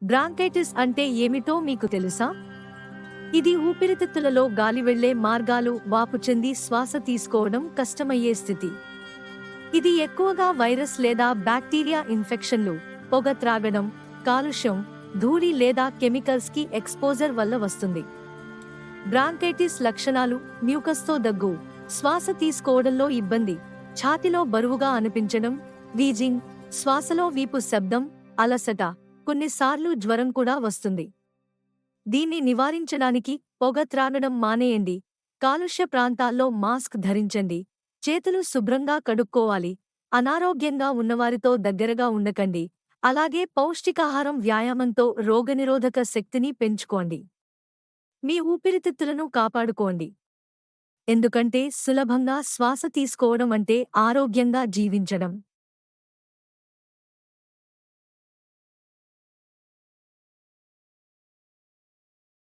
Bronchitis అంటే ఏమిటో మీకు తెలుసా? ఇది ఊపిరితిత్తులలో గాలి వెళ్లే మార్గాలు వాపు చెంది శ్వాస తీసుకోవడం కష్టమయ్యే స్థితి. ఇది ఎక్కువగా వైరస్ లేదా బ్యాక్టీరియా ఇన్ఫెక్షన్లు, పొగ త్రాగడం, కాలుష్యం, ధూళి లేదా కెమికల్స్ కి ఎక్స్పోజర్ వల్ల వస్తుంది. బ్రాంకైటిస్ లక్షణాలు: మ్యూకస్తో దగ్గు, శ్వాస తీసుకోవడంలో ఇబ్బంది, ఛాతిలో బరువుగా అనిపించడం, వీజింగ్, శ్వాసలో వీపు శబ్దం, అలసట, కొన్నిసార్లు జ్వరం కూడా వస్తుంది. దీన్ని నివారించడానికి పొగ త్రాగడం మానేయండి, కాలుష్య ప్రాంతాల్లో మాస్క్ ధరించండి, చేతులు శుభ్రంగా కడుక్కోవాలి, అనారోగ్యంగా ఉన్నవారితో దగ్గరగా ఉండకండి, అలాగే పౌష్టికాహారం, వ్యాయామంతో రోగనిరోధక శక్తిని పెంచుకోండి. మీ ఊపిరితిత్తులను కాపాడుకోండి. ఎందుకంటే సులభంగా శ్వాస తీసుకోవడం అంటే ఆరోగ్యంగా జీవించడం.